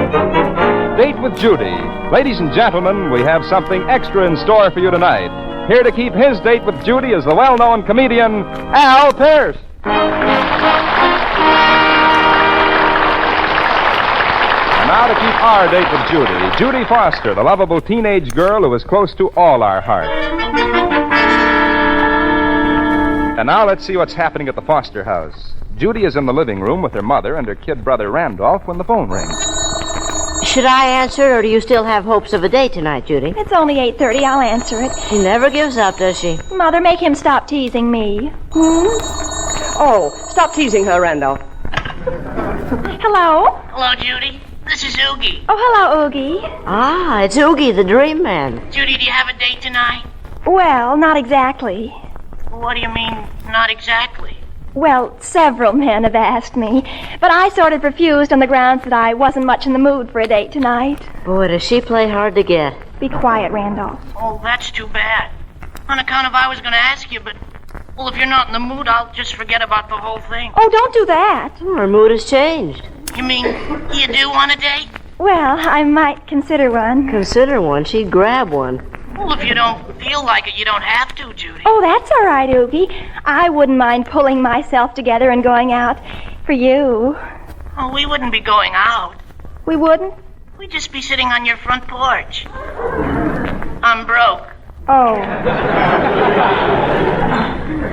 Date with Judy. Ladies and gentlemen, we have something extra in store for you tonight. Here to keep his date with Judy is the well-known comedian, Al Pearce. And now to keep our date with Judy, Judy Foster, the lovable teenage girl who is close to all our hearts. And now let's see what's happening at the Foster house. Judy is in the living room with her mother and her kid brother Randolph when the phone rings. Should I answer, or do you still have hopes of a date tonight, Judy? It's only 8:30. I'll answer it. She never gives up, does she? Mother, make him stop teasing me. Oh, stop teasing her, Randolph. Hello? Hello, Judy. This is Oogie. Oh, hello, Oogie. Ah, it's Oogie, the dream man. Judy, do you have a date tonight? Well, not exactly. What do you mean, not exactly? Well, several men have asked me, but I sort of refused on the grounds that I wasn't much in the mood for a date tonight. Boy, does she play hard to get. Be quiet, Randolph. Oh, that's too bad. On account of I was going to ask you, but, well, if you're not in the mood, I'll just forget about the whole thing. Oh, don't do that. Her mood has changed. You mean you do want a date? Well, I might consider one. Consider one. She'd grab one. Well, if you don't feel like it, you don't have to, Judy. Oh, that's all right, Oogie. I wouldn't mind pulling myself together and going out for you. Oh, we wouldn't be going out. We wouldn't? We'd just be sitting on your front porch. I'm broke. Oh.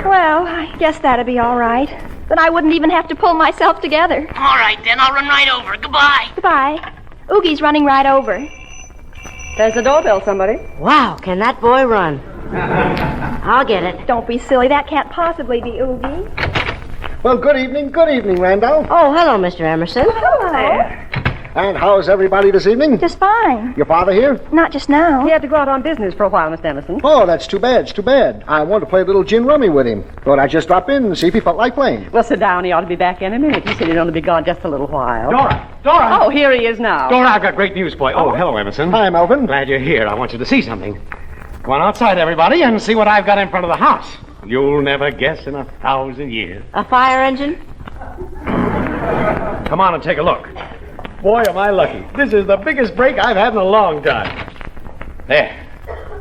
Well, I guess that'd be all right. Then I wouldn't even have to pull myself together. All right, then. I'll run right over. Goodbye. Goodbye. Oogie's running right over. There's the doorbell, somebody. Wow, can that boy run? I'll get it. Don't be silly. That can't possibly be Oogie. Well, good evening, Randolph. Oh, hello, Mr. Emerson. Hello. And how's everybody this evening? Just fine. Your father here? Not just now. He had to go out on business for a while, Mr. Emerson. Oh, that's too bad. It's too bad. I wanted to play a little gin rummy with him. Thought I'd just drop in and see if he felt like playing. Well, sit down. He ought to be back in a minute. He said he'd only be gone just a little while. Dora! Oh, here he is now. Dora, I've got great news for you. Oh, hello, Emerson. Hi, Melvin. Glad you're here. I want you to see something. Go on outside, everybody, and see what I've got in front of the house. You'll never guess in 1,000 years. A fire engine? Come on and take a look. Boy, am I lucky. This is the biggest break I've had in a long time. There.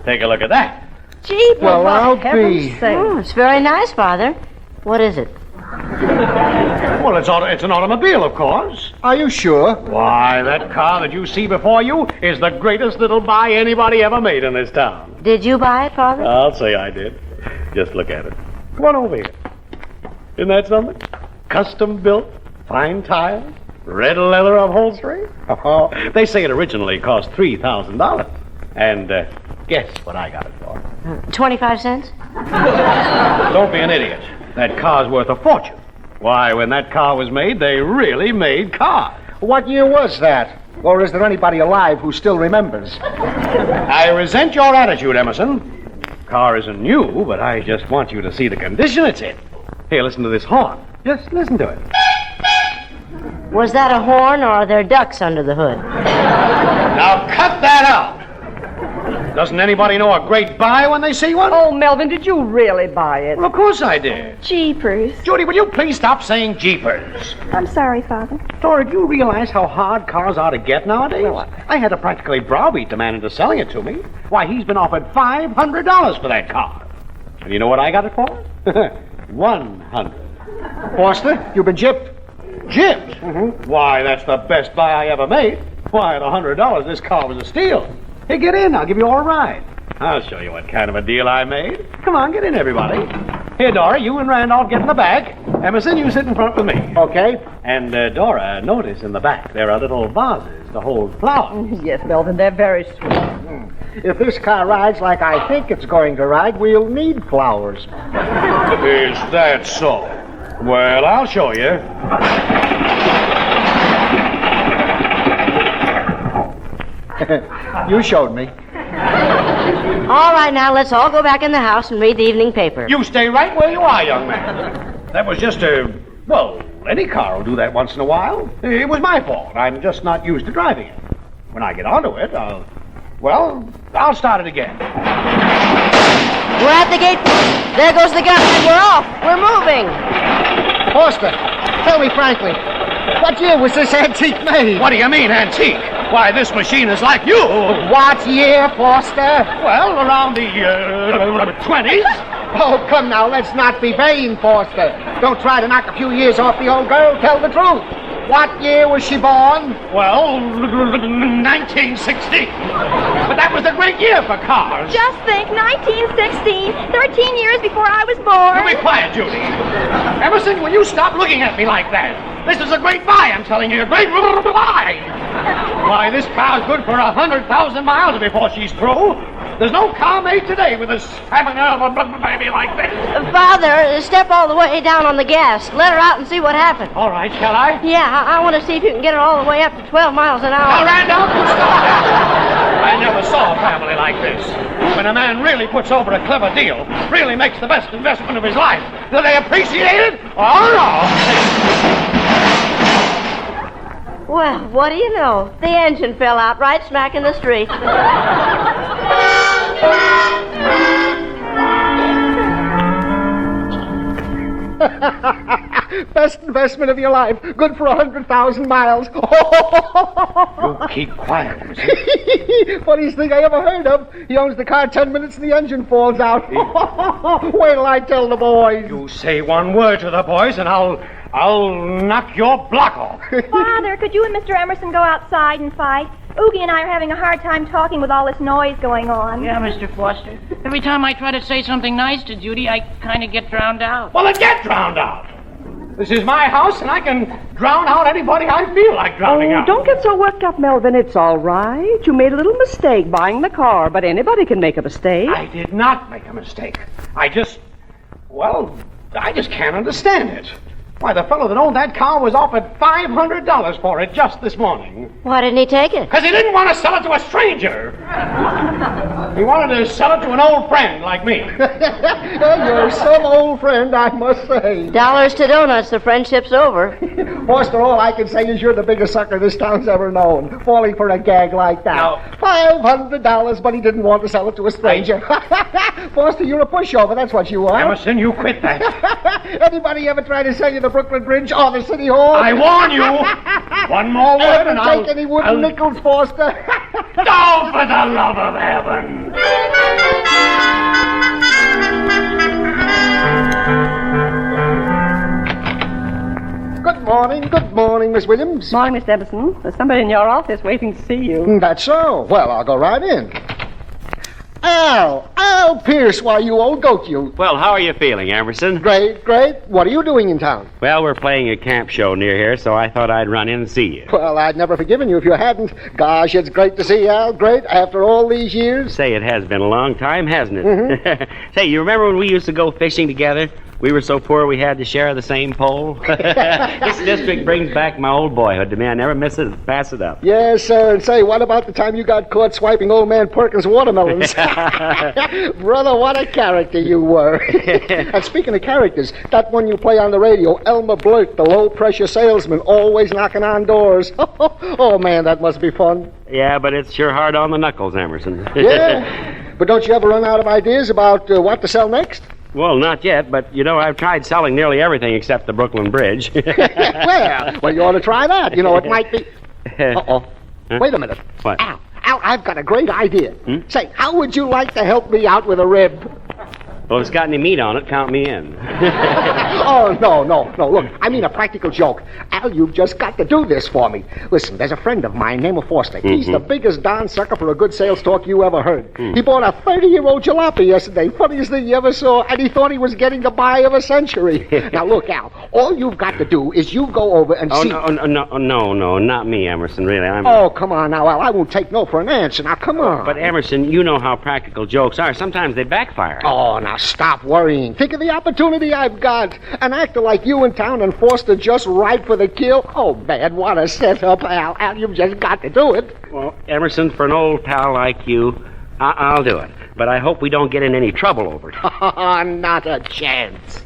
Take a look at that. Jeepers. Well, I'll be. Oh, it's very nice, Father. What is it? Well, it's an automobile, of course. Are you sure? Why, that car that you see before you is the greatest little buy anybody ever made in this town. Did you buy it, Father? I'll say I did. Just look at it. Come on over here. Isn't that something? Custom built, fine tires, red leather upholstery. Oh, they say it originally cost $3,000. And guess what I got it for? 25 cents? Don't be an idiot. That car's worth a fortune. Why, when that car was made, they really made cars. What year was that? Or is there anybody alive who still remembers? I resent your attitude, Emerson. Car isn't new, but I just want you to see the condition it's in. Here, listen to this horn. Just listen to it. Was that a horn, or are there ducks under the hood? Now cut that out. Doesn't anybody know a great buy when they see one? Oh, Melvin, did you really buy it? Well, of course I did. Jeepers. Judy, will you please stop saying jeepers? I'm sorry, Father. Dora, do you realize how hard cars are to get nowadays? I had to practically browbeat the man into selling it to me. Why, he's been offered $500 for that car. And you know what I got it for? 100. Foster, you've been gypped. Gypped? Mm-hmm. Why, that's the best buy I ever made. Why, at $100, this car was a steal. Hey, get in. I'll give you all a ride. I'll show you what kind of a deal I made. Come on, get in, everybody. Here, Dora, you and Randolph get in the back. Emerson, you sit in front with me. Okay. And, Dora, notice in the back there are little vases to hold flowers. Yes, Melvin, they're very sweet. If this car rides like I think it's going to ride, we'll need flowers. Is that so? Well, I'll show you. You showed me. All right, now, let's all go back in the house and read the evening paper. You stay right where you are, young man. That was just well, any car will do that once in a while. It was my fault. I'm just not used to driving it. When I get onto it, I'll start it again. We're at the gate. There goes the gun, and we're off. We're moving. Foster, tell me frankly, What year was this antique made? What do you mean, antique? Why, this machine is like you. What year, Foster? Well, around the 20s. Oh, come now, let's not be vain, Foster. Don't try to knock a few years off the old girl. Tell the truth. What year was she born? Well, 1960. But that was the great year for cars. Just think, 1916, 13 years before I was born. You be quiet, Judy. Emerson, will you stop looking at me like that? This is a great buy, I'm telling you, a great buy. Why, this car's good for 100,000 miles before she's through. There's no car made today with a stamina of a baby like this. Father, step all the way down on the gas. Let her out and see what happens. All right, shall I? Yeah, I want to see if you can get her all the way up to 12 miles an Now, hour. Randolph, you stop. I never saw a family like this. When a man really puts over a clever deal, really makes the best investment of his life, do they appreciate it or no? Well, what do you know? The engine fell out right smack in the street. Best investment of your life. Good for 100,000 miles. You keep quiet, Emerson. Funniest thing I ever heard of. He owns the car 10 minutes and the engine falls out. Wait till I tell the boys. You say one word to the boys and I'll knock your block off. Father, could you and Mr. Emerson go outside and fight? Oogie and I are having a hard time talking with all this noise going on. Yeah, Mr. Foster. Every time I try to say something nice to Judy, I kind of get drowned out. Well, then get drowned out. This is my house, and I can drown out anybody I feel like drowning out. Don't get so worked up, Melvin. It's all right. You made a little mistake buying the car, but anybody can make a mistake. I did not make a mistake. I just can't understand it. Why, the fellow that owned that car was offered $500 for it just this morning. Why didn't he take it? Because he didn't want to sell it to a stranger. He wanted to sell it to an old friend like me. You're some old friend, I must say. Dollars to donuts, the friendship's over. Foster, all I can say is you're the biggest sucker this town's ever known. Falling for a gag like that. No. $500, but he didn't want to sell it to a stranger. Foster, you're a pushover, that's what you are. Emerson, you quit that. Anybody ever try to sell you the Brooklyn Bridge or the City Hall? I warn you. One more word and I'll... take any wooden nickels, Foster. Oh, for the love of heaven. Good morning, Miss Williams. Morning, Miss Emerson. There's somebody in your office waiting to see you. That's so. Well, I'll go right in. Al Pierce, why, you old goat, you. Well, how are you feeling, Emerson? Great. What are you doing in town? Well, we're playing a camp show near here, so I thought I'd run in and see you. Well, I'd never forgiven you if you hadn't. Gosh, it's great to see you, Al. Great, after all these years. Say, it has been a long time, hasn't it? Mm-hmm. Say, you remember when we used to go fishing together? We were so poor we had to share the same pole. This district brings back my old boyhood to me. I never miss it. Pass it up. Yes, sir. And say, what about the time you got caught swiping old man Perkins' watermelons? Brother, what a character you were. And speaking of characters, that one you play on the radio, Elmer Blurt, the low-pressure salesman, always knocking on doors. Oh, man, that must be fun. Yeah, but it's sure hard on the knuckles, Emerson. Yeah. But don't you ever run out of ideas about what to sell next? Well, not yet, but, you know, I've tried selling nearly everything except the Brooklyn Bridge. well, you ought to try that. You know, it might be... Uh-oh. Huh? Wait a minute. What? Al, I've got a great idea. Say, how would you like to help me out with a rib? Well, if it's got any meat on it, count me in. Oh, no. Look, I mean a practical joke. Al, you've just got to do this for me. Listen, there's a friend of mine named Foster. He's the biggest darn sucker for a good sales talk you ever heard. He bought a 30-year-old jalopy yesterday. Funniest thing you ever saw, and he thought he was getting the buy of a century. Now, look, Al, all you've got to do is you go over and see... No, not me, Emerson, really. Oh, come on now, Al. I won't take no for an answer. Now, come on. But, Emerson, you know how practical jokes are. Sometimes they backfire. Oh, now stop worrying. Think of the opportunity I've got. An actor like you in town and Foster just right for the kill. Oh, man, what a setup, Al. Al, you've just got to do it. Well, Emerson, for an old pal like you, I'll do it. But I hope we don't get in any trouble over it. Not a chance.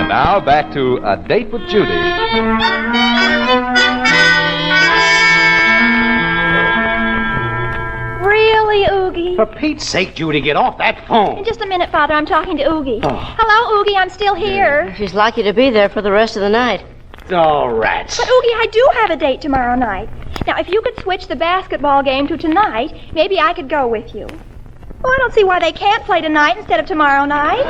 Now back to A Date with Judy. For Pete's sake, Judy, get off that phone. In just a minute, Father. I'm talking to Oogie. Oh. Hello, Oogie. I'm still here. She's lucky to be there for the rest of the night. Oh, rats. But, Oogie, I do have a date tomorrow night. Now, if you could switch the basketball game to tonight, maybe I could go with you. Well, I don't see why they can't play tonight instead of tomorrow night.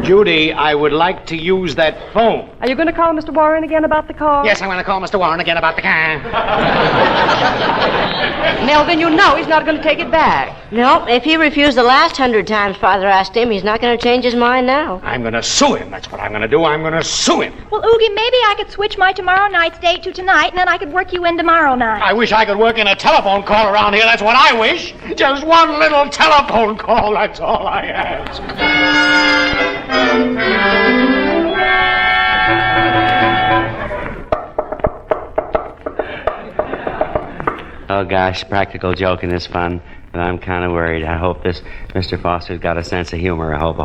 Judy, I would like to use that phone. Are you going to call Mr. Warren again about the car? Yes, I'm going to call Mr. Warren again about the car. Melvin, you know he's not going to take it back. No, if he refused the last 100 times Father asked him, he's not going to change his mind now. I'm going to sue him. That's what I'm going to do. I'm going to sue him. Well, Oogie, maybe I could switch my tomorrow night's date to tonight, and then I could work you in tomorrow night. I wish I could work in a telephone call around here. That's what I wish. Just one little telephone call. That's all I ask. Oh, gosh, practical joking is fun, but I'm kind of worried. I hope this Mr. Foster's got a sense of humor. I hope.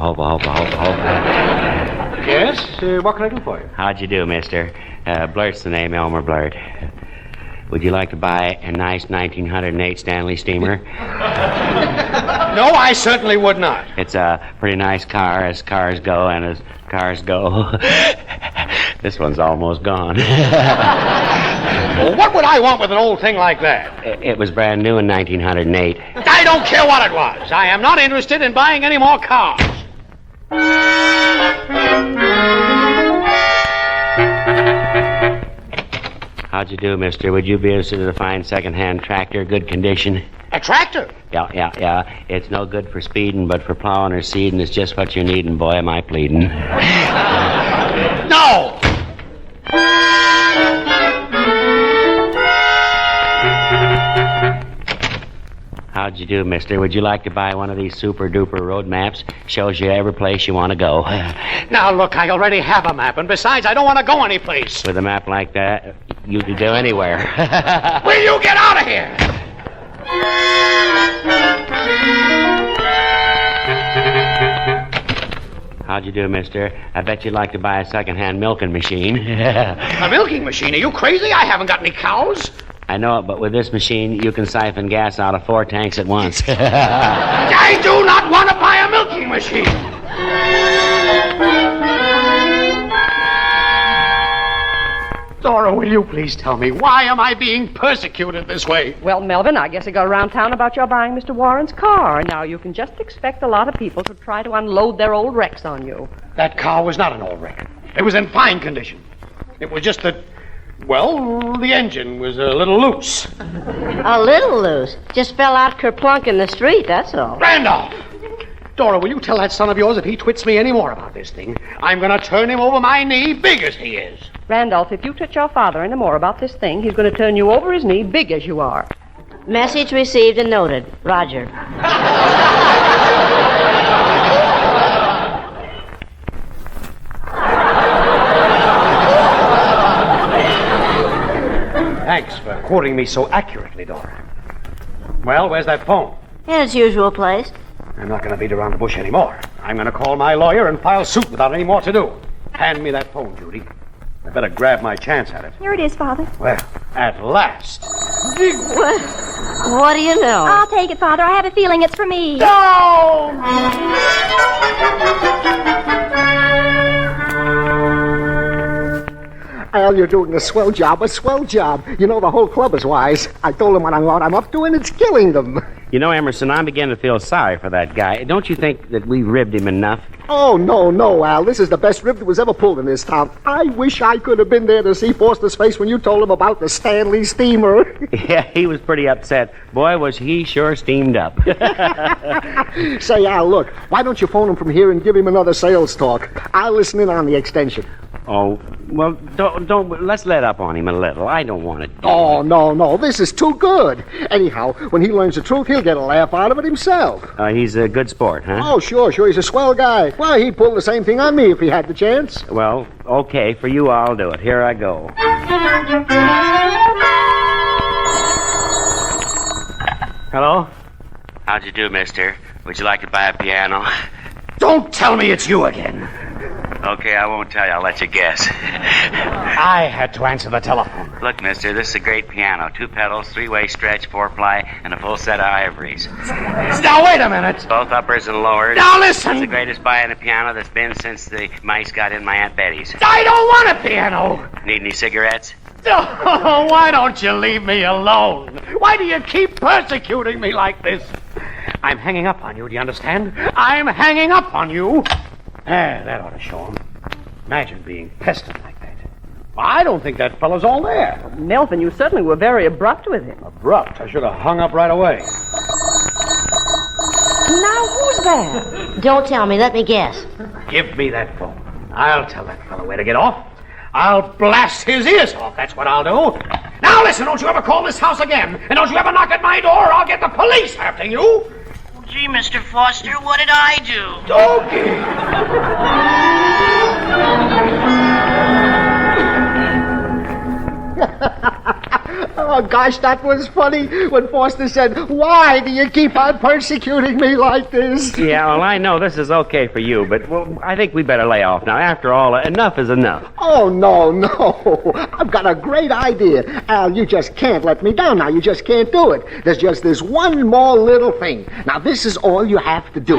Yes? What can I do for you? How'd you do, mister? Blurt's the name, Elmer Blurt. Would you like to buy a nice 1908 Stanley steamer? No, I certainly would not. It's a pretty nice car, as cars go, and as cars go. This one's almost gone. Well, what would I want with an old thing like that? It was brand new in 1908. I don't care what it was. I am not interested in buying any more cars. How'd you do, mister? Would you be interested in a fine second-hand tractor, good condition? A tractor? Yeah. It's no good for speeding, but for plowing or seeding, it's just what you're needing. Boy, am I pleading. No! How'd you do, mister? Would you like to buy one of these super-duper road maps? Shows you every place you want to go. Now, look, I already have a map, and besides, I don't want to go anyplace. With a map like that, you could go anywhere. Will you get out of here? How'd you do, mister? I bet you'd like to buy a second-hand milking machine. A milking machine? Are you crazy? I haven't got any cows. I know it, but with this machine, you can siphon gas out of 4 tanks at once. I do not want to buy a milking machine. Dora, will you please tell me, why am I being persecuted this way? Well, Melvin, I guess it got around town about your buying Mr. Warren's car. Now, you can just expect a lot of people to try to unload their old wrecks on you. That car was not an old wreck. It was in fine condition. It was just that, well, the engine was a little loose. A little loose. Just fell out kerplunk in the street, that's all. Randolph! Dora, will you tell that son of yours if he twits me any more about this thing, I'm going to turn him over my knee, big as he is. Randolph, if you touch your father any more about this thing, he's going to turn you over his knee, big as you are. Message received and noted. Roger. Thanks for quoting me so accurately, Dora. Well, where's that phone? In its usual place. I'm not going to beat around the bush anymore. I'm going to call my lawyer and file suit without any more to do. Hand me that phone, Judy. I better grab my chance at it. Here it is, Father. Well, at last. What do you know? I'll take it, Father. I have a feeling it's for me. No! Al, you're doing a swell job. You know, the whole club is wise. I told them what I'm up to, and it's killing them. You know, Emerson, I'm beginning to feel sorry for that guy. Don't you think that we ribbed him enough? Oh, no, Al. This is the best rib that was ever pulled in this town. I wish I could have been there to see Foster's face when you told him about the Stanley steamer. Yeah, he was pretty upset. Boy, was he sure steamed up. Say, Al, look, why don't you phone him from here and give him another sales talk? I'll listen in on the extension. Oh, well, don't let's let up on him a little. I don't want to do Oh, no, this is too good. Anyhow, when he learns the truth, he'll get a laugh out of it himself. He's a good sport, huh? Oh, sure, he's a swell guy. Why, he'd pull the same thing on me if he had the chance. Well, okay, for you I'll do it. Here I go. Hello? How'd you do, mister? Would you like to buy a piano? Don't tell me it's you again. Okay, I won't tell you. I'll let you guess. I had to answer the telephone. Look, mister, this is a great piano. 2 pedals, 3-way stretch, 4-ply, and a full set of ivories. Now, wait a minute. Both uppers and lowers. Now, listen. It's the greatest buy in a piano that's been since the mice got in my Aunt Betty's. I don't want a piano. Need any cigarettes? Oh, why don't you leave me alone? Why do you keep persecuting me like this? I'm hanging up on you, do you understand? I'm hanging up on you. That ought to show him. Imagine being pestered like that. I don't think that fellow's all there. Melvin, you certainly were very abrupt with him. Abrupt. I should have hung up right away. Now, who's that? Don't tell me. Let me guess. Give me that phone. I'll tell that fellow where to get off. I'll blast his ears off. That's what I'll do. Now, listen, don't you ever call this house again. And don't you ever knock at my door or I'll get the police after you. Gee, Mr. Foster, what did I do? Okay. Oh, gosh, that was funny when Foster said, "Why do you keep on persecuting me like this?" Yeah, well, I know this is okay for you, but I think we better lay off now. After all, enough is enough. Oh, no. I've got a great idea. Al, you just can't let me down now. You just can't do it. There's just this one more little thing. Now, this is all you have to do.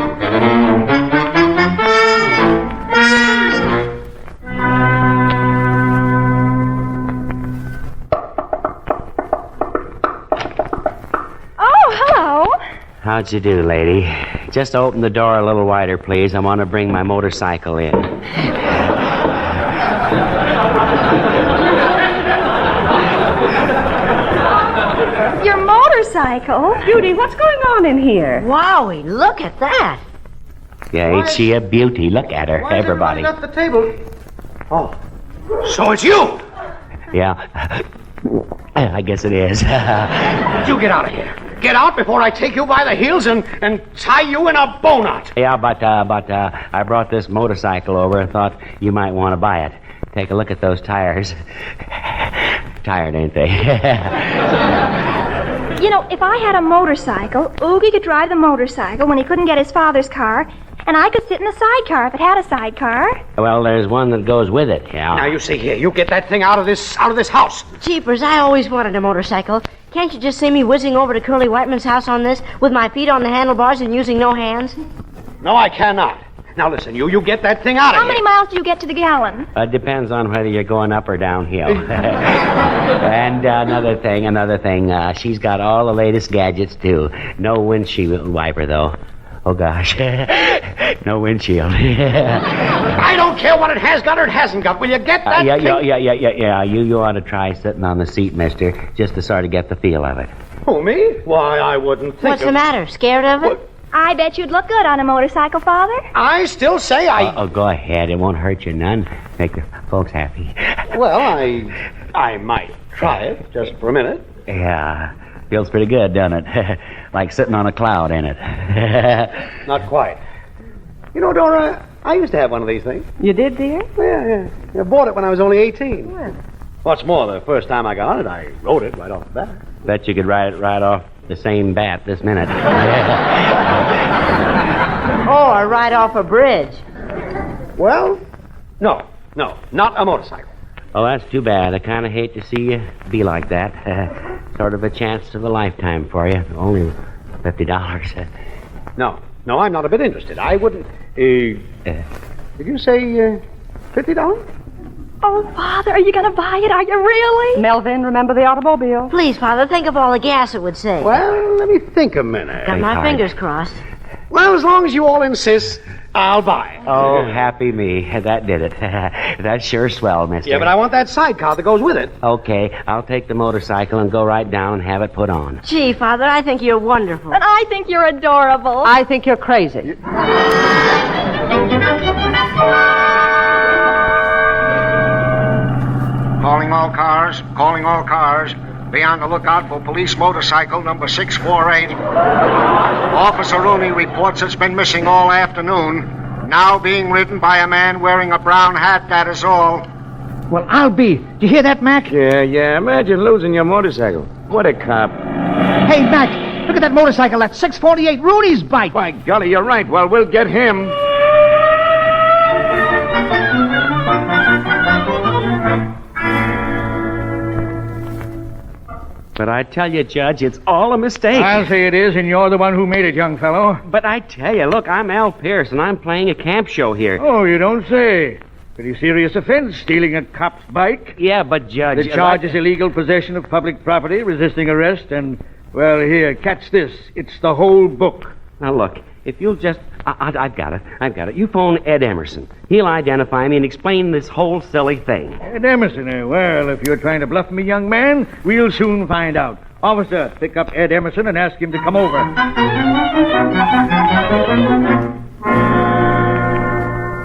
How'd you do, lady? Just open the door a little wider, please. I want to bring my motorcycle in. Your motorcycle? Judy, what's going on in here? Wowie, look at that. Yeah, ain't she a beauty? Look at her, everybody. Why is everybody at the table? Oh, so it's you. Yeah. I guess it is. You get out of here. Get out before I take you by the heels and tie you in a bow knot. Yeah, but I brought this motorcycle over and thought you might want to buy it. Take a look at those tires. Tired, ain't they? You know, if I had a motorcycle, Oogie could drive the motorcycle when he couldn't get his father's car, and I could sit in the sidecar if it had a sidecar. Well, there's one that goes with it, yeah. Now, you see here. You get that thing out of this house. Jeepers, I always wanted a motorcycle. Can't you just see me whizzing over to Curly Whiteman's house on this with my feet on the handlebars and using no hands? No, I cannot. Now, listen, you get that thing out of here. How many miles do you get to the gallon? Depends on whether you're going up or downhill. And another thing, she's got all the latest gadgets, too. No windshield wiper, though. Oh, gosh. No windshield. I don't care what it has got or it hasn't got. Will you get that thing? Yeah. You ought to try sitting on the seat, mister, just to sort of get the feel of it. Who, me? Why, I wouldn't think What's the matter? Scared of it? What? I bet you'd look good on a motorcycle, Father. I still say Oh, go ahead. It won't hurt you none. Make the folks happy. Well, I might try it just for a minute. Yeah. Feels pretty good, doesn't it? Like sitting on a cloud, ain't it? Not quite. You know, Dora, I used to have one of these things. You did, dear? Yeah. I bought it when I was only 18. Yeah. What's more, the first time I got on it, I rode it right off the bat. Bet you could ride it right off the same bat this minute. Or right off a bridge. Well, no, not a motorcycle. Oh, that's too bad. I kind of hate to see you be like that. Sort of a chance of a lifetime for you. Only $50. No, I'm not a bit interested. I wouldn't. Did you say $50? Oh, Father, are you going to buy it? Are you really? Melvin, remember the automobile? Please, Father, think of all the gas it would save. Well, let me think a minute. Got my fingers crossed. Well, as long as you all insist, I'll buy it. Oh, happy me. That did it. That's sure swell, mister. Yeah, but I want that sidecar that goes with it. Okay, I'll take the motorcycle and go right down and have it put on. Gee, Father, I think you're wonderful. And I think you're adorable. I think you're crazy. Calling all cars. Be on the lookout for police motorcycle number 648. Officer Rooney reports it's been missing all afternoon. Now being ridden by a man wearing a brown hat, that is all. Well, I'll be. Do you hear that, Mac? Yeah. Imagine losing your motorcycle. What a cop. Hey, Mac, look at that motorcycle. That's 648 Rooney's bike. By golly, you're right. Well, we'll get him. But I tell you, Judge, it's all a mistake. I'll say it is, and you're the one who made it, young fellow. But I tell you, look, I'm Al Pierce, and I'm playing a camp show here. Oh, you don't say. Pretty serious offense, stealing a cop's bike. Yeah, but, Judge... The charge is illegal possession of public property, resisting arrest, and, well, here, catch this. It's the whole book. Now, look, if you'll just... I've got it. You phone Ed Emerson. He'll identify me and explain this whole silly thing. Ed Emerson, well, if you're trying to bluff me, young man, we'll soon find out. Officer, pick up Ed Emerson and ask him to come over.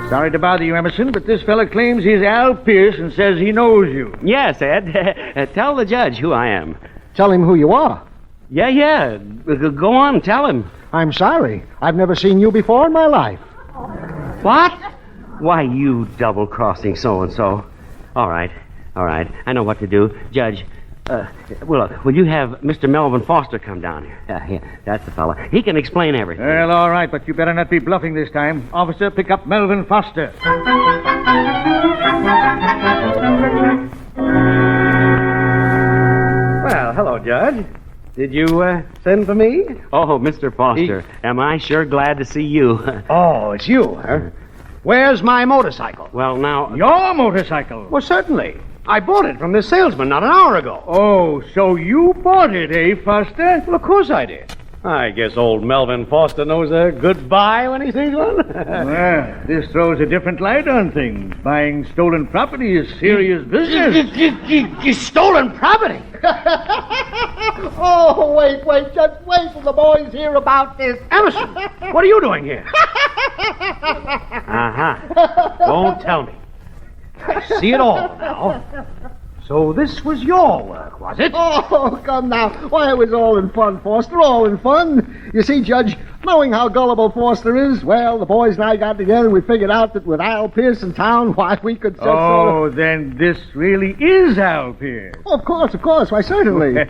Sorry to bother you, Emerson, but this fella claims he's Al Pierce and says he knows you. Yes, Ed. Tell the judge who I am. Tell him who you are. Yeah. Go on, tell him. I'm sorry. I've never seen you before in my life. What? Why, you double-crossing so-and-so. All right. I know what to do. Judge, look, will you have Mr. Melvin Foster come down here? Yeah, that's the fella. He can explain everything. Well, all right, but you better not be bluffing this time. Officer, pick up Melvin Foster. Well, hello, Judge. Did you send for me? Oh, Mr. Foster, am I sure glad to see you. Oh, it's you, huh? Where's my motorcycle? Well, now... Your motorcycle? Well, certainly. I bought it from this salesman not an hour ago. Oh, so you bought it, eh, Foster? Well, of course I did. I guess old Melvin Foster knows a good buy when he sees one. Well, this throws a different light on things. Buying stolen property is serious business. Stolen property? Oh, wait, just wait till the boys hear about this. Emerson, what are you doing here? Don't tell me. I see it all now. So this was your work, was it? Oh, come now. Why, it was all in fun, Foster, all in fun. You see, Judge, knowing how gullible Foster is, well, the boys and I got together and we figured out that with Al Pierce in town, why, we could just then this really is Al Pierce. Oh, of course. Why, certainly.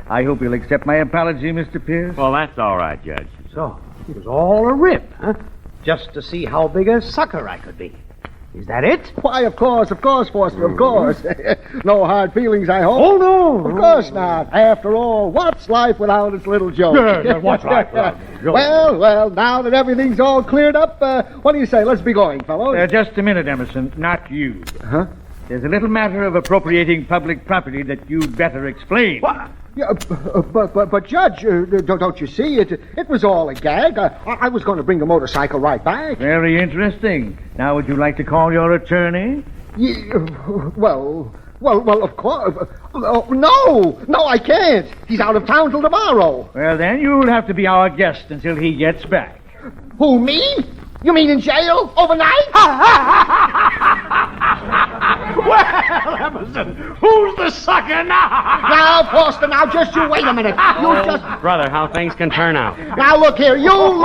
I hope you'll accept my apology, Mr. Pierce. Well, that's all right, Judge. So, it was all a rip, huh? Just to see how big a sucker I could be. Is that it? Why, of course, Foster, of course. No hard feelings, I hope. Oh, no. Of course not. After all, what's life without its little joke? Yeah, what's life without its joke? Well, now that everything's all cleared up, what do you say? Let's be going, fellows. Just a minute, Emerson. Not you. Huh? There's a little matter of appropriating public property that you'd better explain. What? Yeah, but Judge, don't you see? It was all a gag. I was going to bring the motorcycle right back. Very interesting. Now, would you like to call your attorney? Well, of course. No, I can't. He's out of town till tomorrow. Well, then you'll have to be our guest until he gets back. Who, me? You mean in jail overnight? Well, Emerson, who's the sucker now? Now, Foster, just you wait a minute. Brother, how things can turn out. Now, look here, Gonna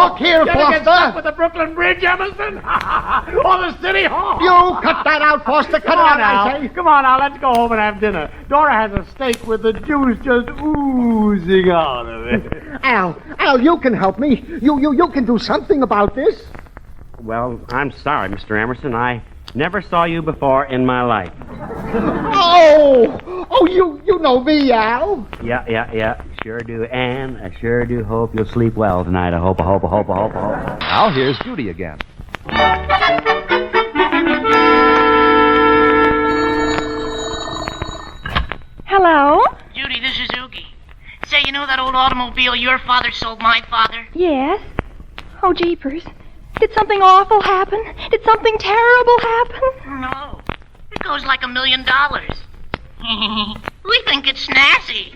get stuck Foster. with the Brooklyn Bridge, Emerson? Or the City Hall? You cut that out, Foster. Cut it out, I say. Come on, now, let's go home and have dinner. Dora has a steak with the juice just oozing out of it. Al, you can help me. You can do something about this. Well, I'm sorry, Mr. Emerson. I never saw you before in my life. Oh, you know me, Al. Yeah. Sure do. And I sure do hope you'll sleep well tonight. I hope. Now, here's Judy again. Hello? Judy, this is Oogie. Say, you know that old automobile your father sold my father? Yes? Oh, jeepers. Did something awful happen? Did something terrible happen? No. It goes like $1 million. We think it's snazzy.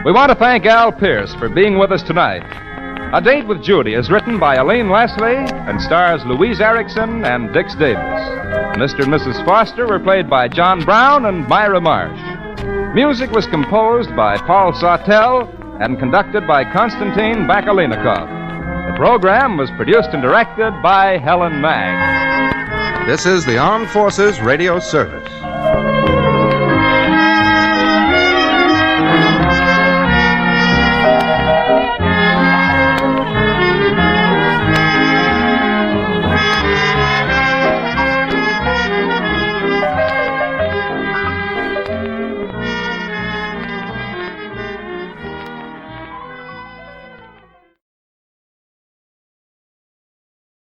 We want to thank Al Pierce for being with us tonight. A Date with Judy is written by Elaine Leslie and stars Louise Erickson and Dix Davis. Mr. and Mrs. Foster were played by John Brown and Myra Marsh. Music was composed by Paul Sawtell and conducted by Konstantin Bakalinikov. The program was produced and directed by Helen Magg. This is the Armed Forces Radio Service.